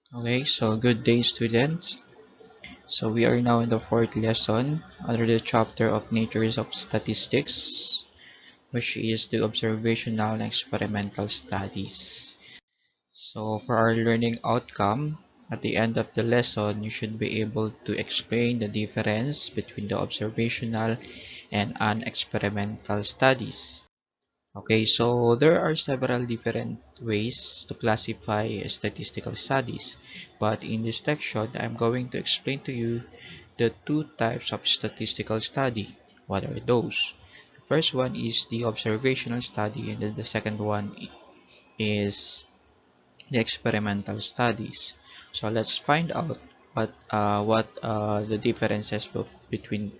Okay, so good day, students. So we are now in the fourth lesson under the chapter of Natures of Statistics, which is the Observational and Experimental Studies. So for our learning outcome, at the end of the lesson, you should be able to explain the difference between the observational and experimental studies. Okay, so there are several different ways to classify statistical studies, but in this section, I'm going to explain to you the two types of statistical study. What are those? The first one is the observational study, and then the second one is the experimental studies. So let's find out what the differences between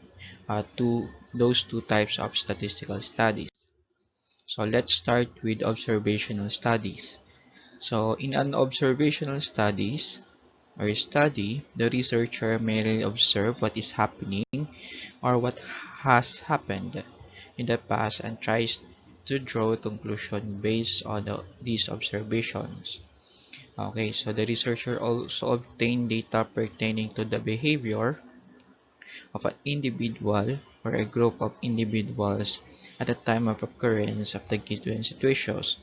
those two types of statistical studies. So let's start with observational studies. So in an observational studies or study, the researcher merely observe what is happening or what has happened in the past and tries to draw a conclusion based on these observations. Okay, so the researcher also obtain data pertaining to the behavior of an individual or a group of individuals at the time of occurrence of the given situations.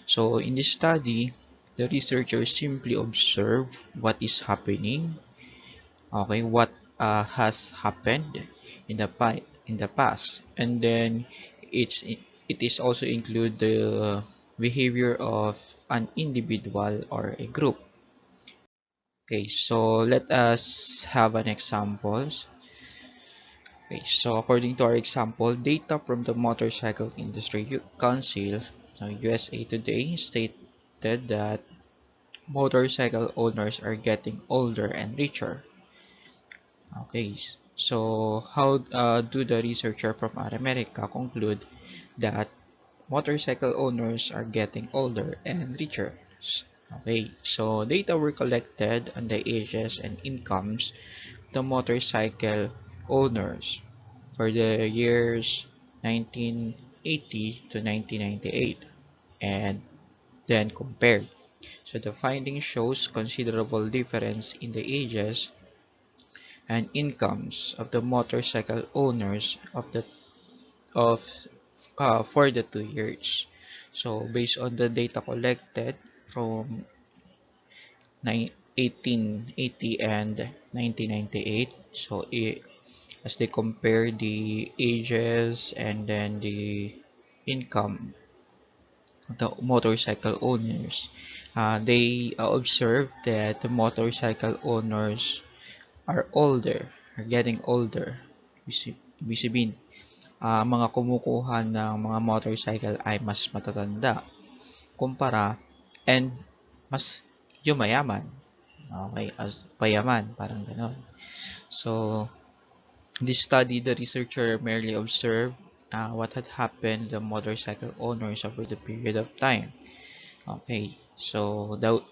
So in this study, the researchers simply observe what is happening, okay, what has happened in the past, and then it is also include the behavior of an individual or a group. Okay, so let us have an examples. Okay, so according to our example, data from the Motorcycle Industry Council, so USA Today stated that motorcycle owners are getting older and richer. Okay, so how do the researcher from America conclude that motorcycle owners are getting older and richer? Okay, so data were collected on the ages and incomes of the motorcycle owners for the years 1980 to 1998 and then compared. So the finding shows considerable difference in the ages and incomes of the motorcycle owners of for the 2 years. So based on the data collected from 1880 and 1998, so as they compare the ages and then the income of the motorcycle owners, they observed that the motorcycle owners are older, are getting older. Ibig sabihin, mga kumukuha ng mga motorcycle ay mas matatanda kumpara and mas yumayaman. Okay, as payaman, parang gano'n. So, in this study, the researcher merely observed what had happened to the motorcycle owners over the period of time. Okay, so those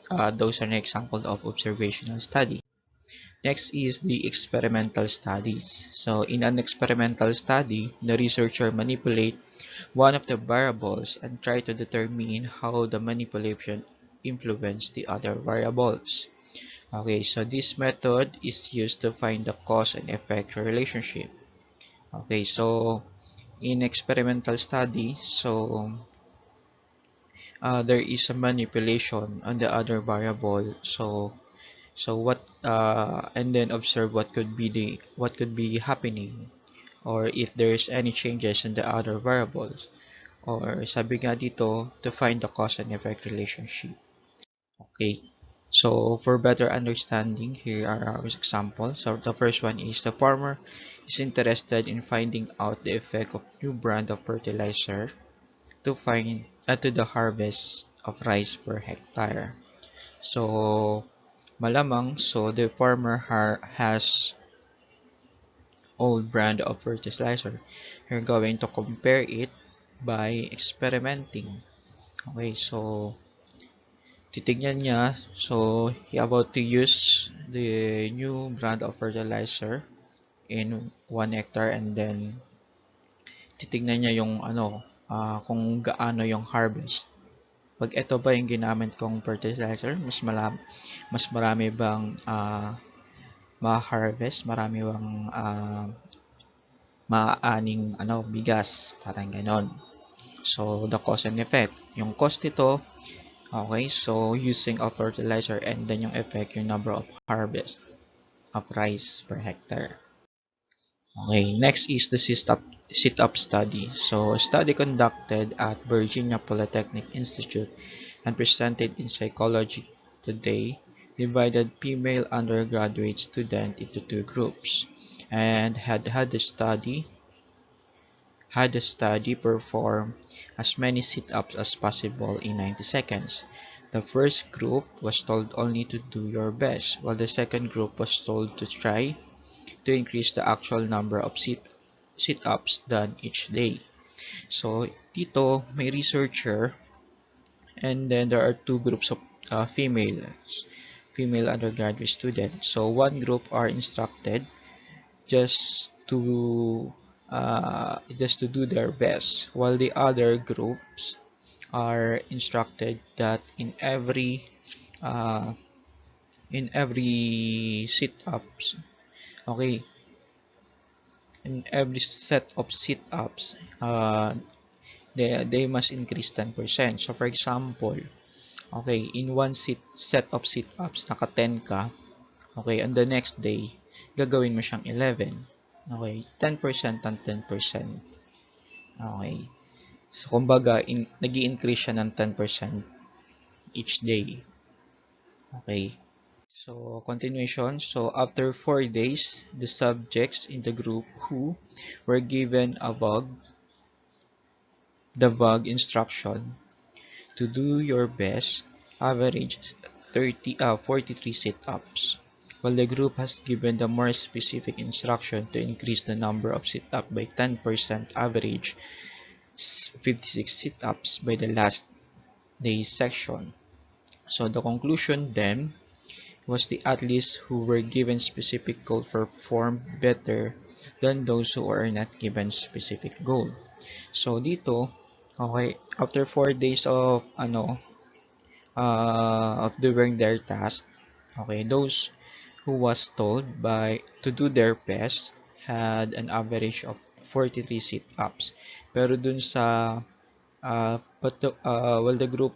are an example of observational study. Next is the experimental studies. So in an experimental study, the researcher manipulate one of the variables and try to determine how the manipulation influence the other variables. Okay, so this method is used to find the cause and effect relationship. Okay, so in experimental study, so there is a manipulation on the other variable. So what and then observe what could be happening or if there's any changes in the other variables or sabi nga dito to find the cause and effect relationship. Okay. So for better understanding, here are our examples. So the first one is the farmer is interested in finding out the effect of new brand of fertilizer to the harvest of rice per hectare. So malamang so the farmer has old brand of fertilizer. You're going to compare it by experimenting. Okay, so titignan niya. So he about to use the new brand of fertilizer in 1 hectare and then titignan niya yung kung gaano yung harvest. Pag ito ba yung ginamit kong fertilizer, mas marami bang ma-harvest, marami bang maaaning bigas, parang ganon. So, the cause and effect. Yung cost nito, okay, so using of fertilizer, and then yung effect, yung number of harvest of rice per hectare. Okay, next is the SitUp study. So, a study conducted at Virginia Polytechnic Institute and presented in Psychology Today divided female undergraduate students into two groups and had the study perform as many sit-ups as possible in 90 seconds. The first group was told only to do your best, while the second group was told to try to increase the actual number of sit-ups done each day. So, dito, may researcher, and then there are two groups of female undergraduate students. So, one group are instructed just to do their best, while the other groups are instructed that uh, in every sit-ups, okay, in every set of sit-ups, they must increase 10%. So for example, okay, in one set of sit-ups, naka 10 ka, okay, on the next day, gagawin mo siyang 11. Okay, 10% and 10%. Okay. So kumbaga, nag-i-increase siya ng 10% each day. Okay. So, continuation. So, after 4 days, the subjects in the group who were given the vague instruction to do your best average 43 sit-ups, while the group has given the more specific instruction to increase the number of sit-ups by 10% average 56 sit-ups by the last day's section. So the conclusion then was the athletes who were given specific goal performed better than those who are not given specific goal. So dito, okay, after 4 days of doing their task, okay, those who was told by to do their best had an average of 43 sit-ups. Pero dun sa well, the group,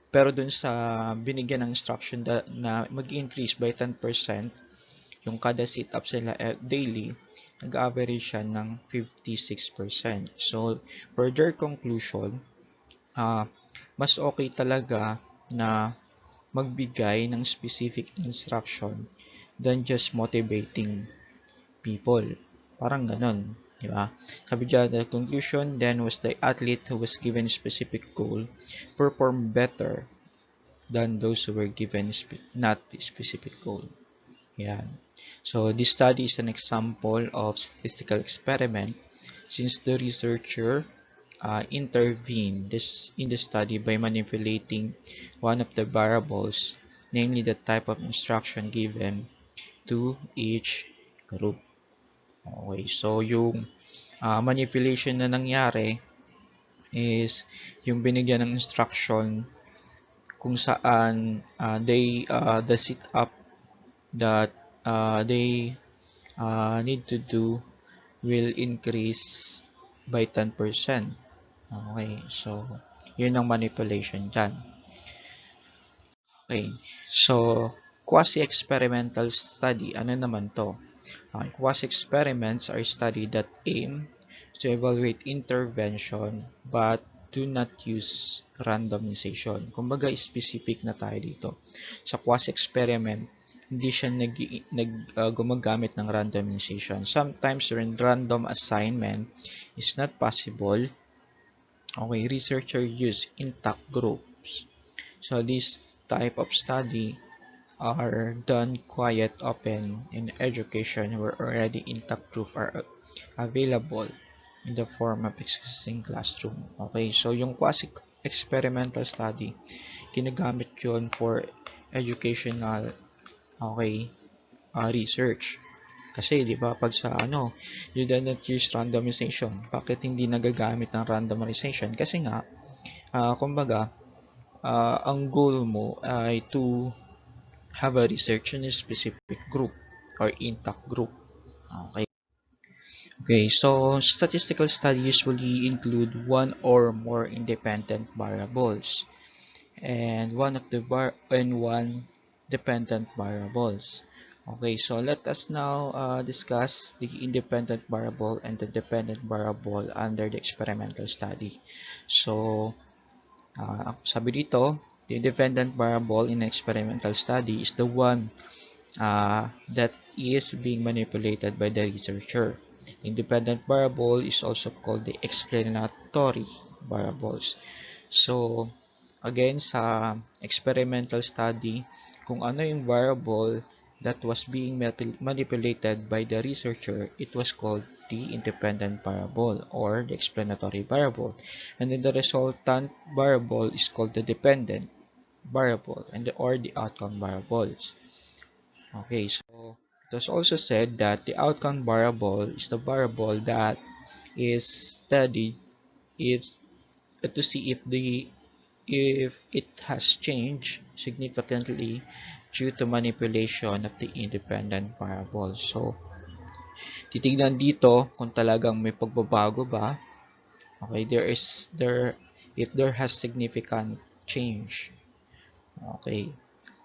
pero dun sa binigyan ng instruction na mag-increase by 10% yung kada sit-ups nila daily, nag-average siya ng 56%. So, for their conclusion, mas okay talaga na magbigay ng specific instruction than just motivating people. Parang ganon, di ba? Sabi dyan, the conclusion then was the athlete who was given specific goal performed better than those who were given not specific goal. Yan. So, this study is an example of statistical experiment since the researcher intervened in the study by manipulating one of the variables, namely the type of instruction given to each group. Okay, so yung manipulation na nangyari is yung binigyan ng instruction kung saan the sit up that they need to do will increase by 10%. Okay, so yun ang manipulation dyan. Okay, so quasi-experimental study, ano naman to? Quasi-experiments are studies that aim to evaluate intervention but do not use randomization. Kumbaga, specific na tayo dito. Sa quasi-experiment, hindi siya gumagamit ng randomization. Sometimes, when random assignment is not possible, okay, researchers use intact groups. So, this type of study are done quiet open in education where already intact group are available in the form of existing classroom. Okay, so yung quasi-experimental study, ginagamit yun for educational, okay, research. Kasi, di ba, pag sa you do not use randomization. Bakit hindi nagagamit ng randomization? Kasi nga, kumbaga, ang goal mo ay to have a research in a specific group or intact group. Okay. Okay, so statistical studies usually include one or more independent variables and one dependent variables. Okay, so let us now discuss the independent variable and the dependent variable under the experimental study. So, sabi dito, the independent variable in an experimental study is the one that is being manipulated by the researcher. Independent variable is also called the explanatory variables. So, again, sa experimental study, kung ano yung variable that was being manipulated by the researcher, it was called the independent variable or the explanatory variable. And then the resultant variable is called the dependent variable or the outcome variables. Okay, so it was also said that the outcome variable is the variable that is studied is to see if it has changed significantly due to manipulation of the independent variable. So, titignan dito kung talagang may pagbabago ba. Okay, if there has significant change. Okay,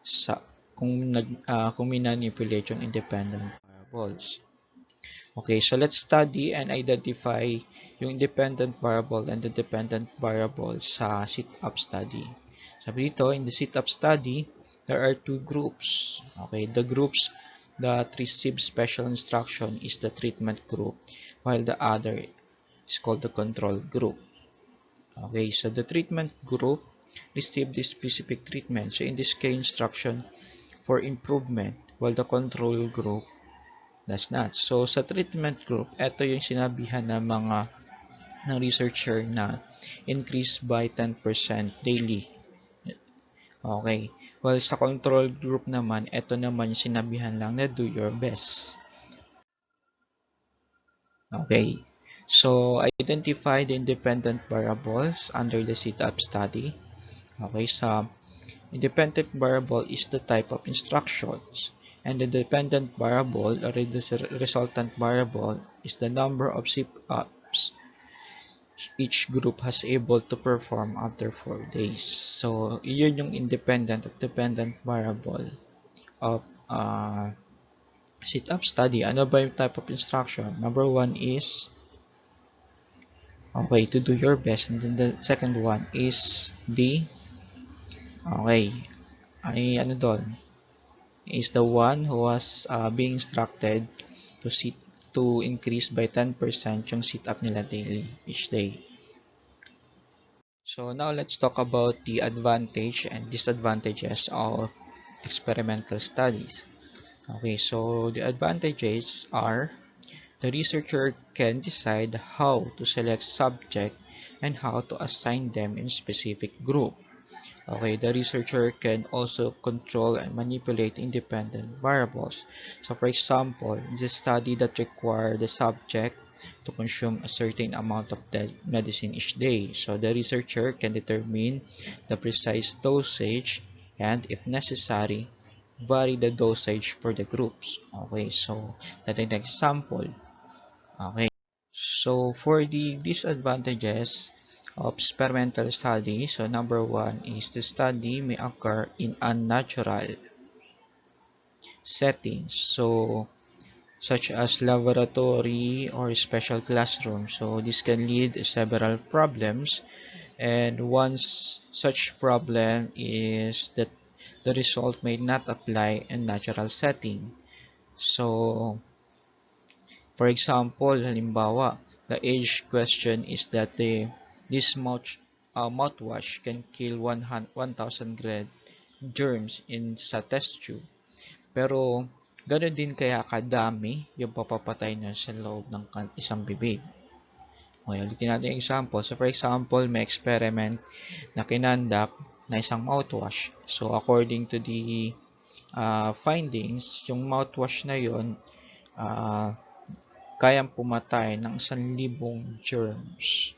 sa kung minanipulate yung independent variables. Okay, so let's study and identify yung independent variable and the dependent variable sa SitUp study. Sabi dito, in the SitUp study, there are two groups. Okay, the groups that receive special instruction is the treatment group, while the other is called the control group. Okay, so the treatment group received the specific treatment. So in this case, instruction for improvement, while the control group does not. So sa treatment group, ito yung sinabihan ng researcher na increase by 10% daily. Okay. While sa control group naman, ito naman yung sinabihan lang na do your best. Okay. So identify the independent variables under the SitUp study. Okay, so independent variable is the type of instructions, and the dependent variable or the resultant variable is the number of SitUps each group has able to perform after 4 days. So, yun yung independent at dependent variable of SitUp study. Ano ba yung type of instruction? Number one is okay, to do your best, and then the second one is okay, ano doon? Is the one who was being instructed to increase by 10% yung sit-up nila daily each day. So now let's talk about the advantage and disadvantages of experimental studies. Okay, so the advantages are the researcher can decide how to select subject and how to assign them in specific group. Okay, the researcher can also control and manipulate independent variables. So for example, in the study that require the subject to consume a certain amount of medicine each day. So the researcher can determine the precise dosage and, if necessary, vary the dosage for the groups. Okay, so that's an example. Okay. So for the disadvantages of experimental study, so number one is the study may occur in unnatural settings, so such as laboratory or special classroom. So this can lead to several problems, and one such problem is that the result may not apply in natural setting. So for example, halimbawa, the age question is that this mouthwash can kill 1,000 germs sa test tube. Pero, gano'n din kaya kadami yung papapatay na sa loob ng isang bibig. Okay, ulitin natin yung example. So, for example, may experiment na kinandak na isang mouthwash. So, according to the findings, yung mouthwash na yon kayang pumatay ng 1,000 germs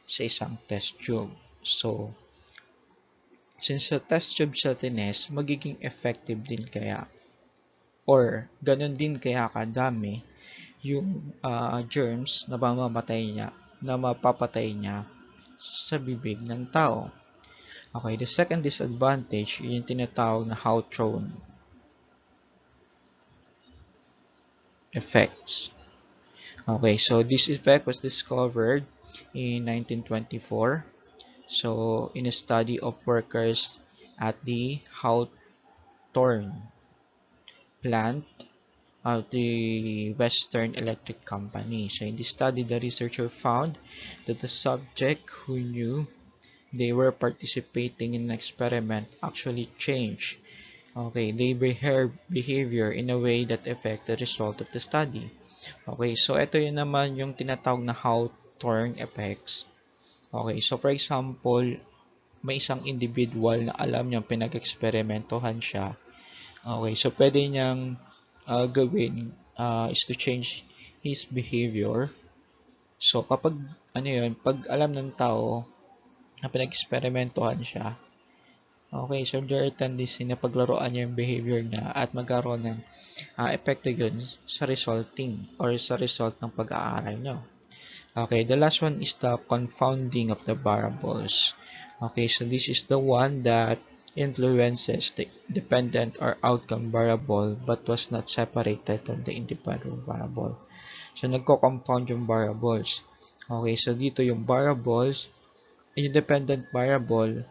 sa isang test tube. So, Since sa test tube sa tines, magiging effective din kaya or ganun din kaya kadami yung germs na mapapatay niya sa bibig ng tao. Okay, the second disadvantage yung tinatawag na Hawthorne effects. Okay, so this effect was discovered in 1924. So, in a study of workers at the Hawthorne plant of the Western Electric Company. So, in this study, the researcher found that the subject who knew they were participating in an experiment actually changed their behavior in a way that affect the result of the study. Okay, so ito yun naman yung tinatawag na Hawthorne effects. Okay, so for example, may isang individual na alam niyang pinag-eksperimentohan siya. Okay, so pwede niyang gawin is to change his behavior. So kapag pag alam ng tao na pinag-eksperimentohan siya, okay, so there are tendency na paglaruan niya yung behavior niya at magkaroon ng epekto yun sa result ng pag-aaral niyo. Okay, the last one is the confounding of the variables. Okay, so this is the one that influences the dependent or outcome variable but was not separated from the independent variable. So, nagko-compound yung variables. Okay, so dito yung variables, yung dependent variable,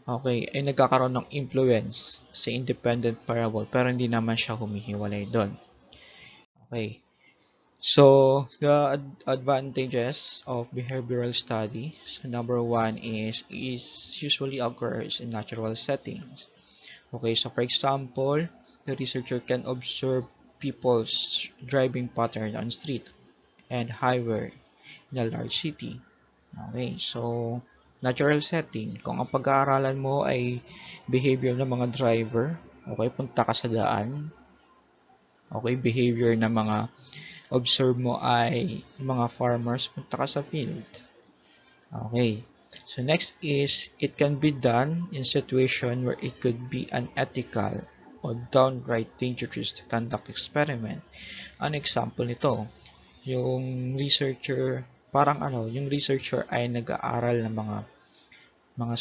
okay, ay nagkakaroon ng influence sa independent variable pero hindi naman siya humihiwalay doon. Okay. So, the advantages of behavioral study. So, number one is usually occurs in natural settings. Okay, so for example, the researcher can observe people's driving pattern on street and highway in a large city. Okay, so natural setting. Kung ang pag-aaralan mo ay behavior ng mga driver, okay, punta ka sa daan. Okay, behavior ng mga observe mo ay mga farmers, punta ka sa field. Okay. So next is, it can be done in situation where it could be unethical or downright dangerous to conduct experiment. An example nito, yung researcher, yung researcher ay nag-aaral ng mga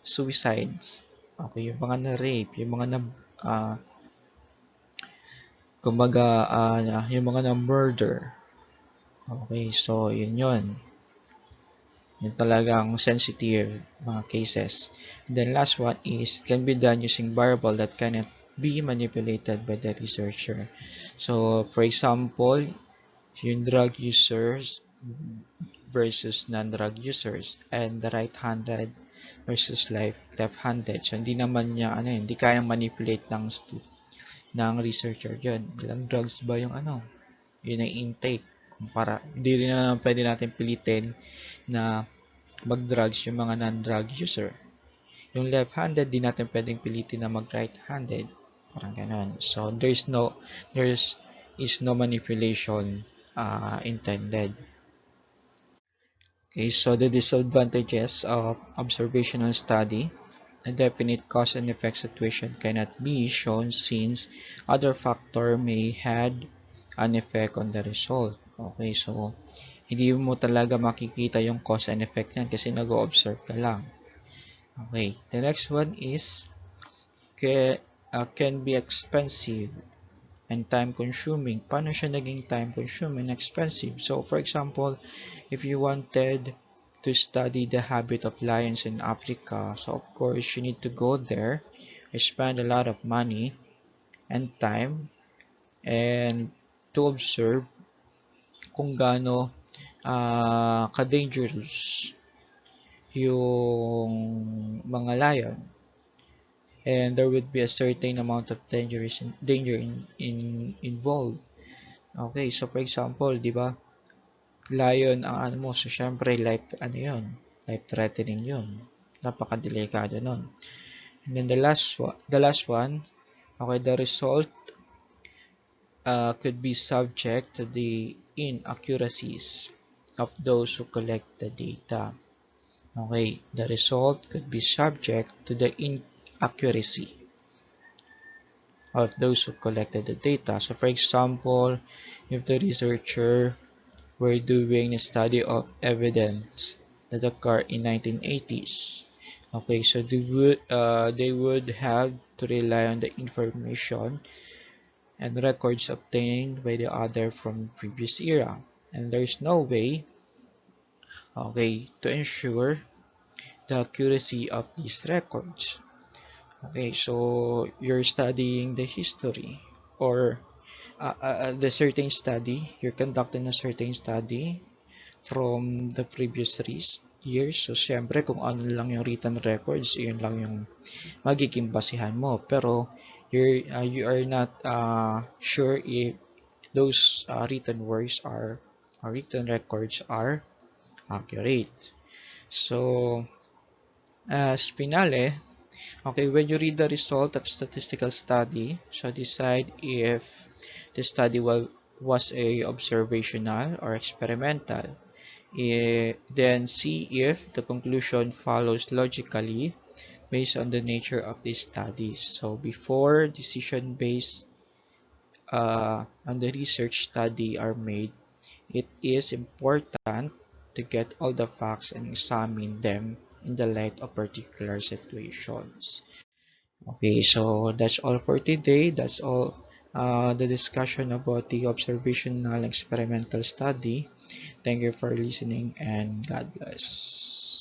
suicides. Okay, yung mga na-rape, yung mga uh, yung mga na-murder. Okay, so yun yun. Yung talagang sensitive mga cases. And then last one is, can be done using variable that cannot be manipulated by the researcher. So, for example, yung drug users versus non-drug users and the right-handed versus left-handed. So, hindi naman niya, hindi kayang manipulate ng researcher yun. Ilang drugs ba yung yun ang intake. Para, hindi rin naman pwede natin pilitin na mag-drugs yung mga non-drug user. Yung left-handed, di natin pwedeng pilitin na mag-right-handed. Parang ganon. So, there is no manipulation intended. Okay, so the disadvantages of observational study. A definite cause and effect situation cannot be shown since other factor may had an effect on the result. Okay, so hindi mo talaga makikita yung cause and effect niyan kasi nag-o-observe ka lang. Okay, the next one is can be expensive and time consuming. Paano siya naging time consuming and expensive? So, for example, if you wanted to study the habit of lions in Africa, so of course you need to go there, spend a lot of money and time and to observe kung gaano ka-dangerous yung mga lion, and there would be a certain amount of danger involved. Okay, so for example, di ba, lion ang mo, so syempre life threatening yun. Napakadelikado nun. And then the last one, okay, the result could be subject to the inaccuracies of those who collect the data. Okay, the result could be subject to the inaccuracy of those who collected the data. So for example, if the researcher were doing a study of evidence that occurred in 1980s, okay, so they would have to rely on the information and records obtained by the other from previous era. And there's no way, okay, to ensure the accuracy of these records. Okay, so you're studying the history or the certain study, you're conducting a certain study from the previous years. So, syempre, kung ano lang yung written records, yun lang yung magiging basihan mo. Pero, you are not sure if those written words or written records are accurate. So, as finale, okay, when you read the result of statistical study, so decide if the study was a observational or experimental. Then see if the conclusion follows logically based on the nature of the studies. So before decision based on the research study are made, it is important to get all the facts and examine them in the light of particular situations. Okay, so that's all for today. That's all the discussion about the observational experimental study. Thank you for listening and God bless.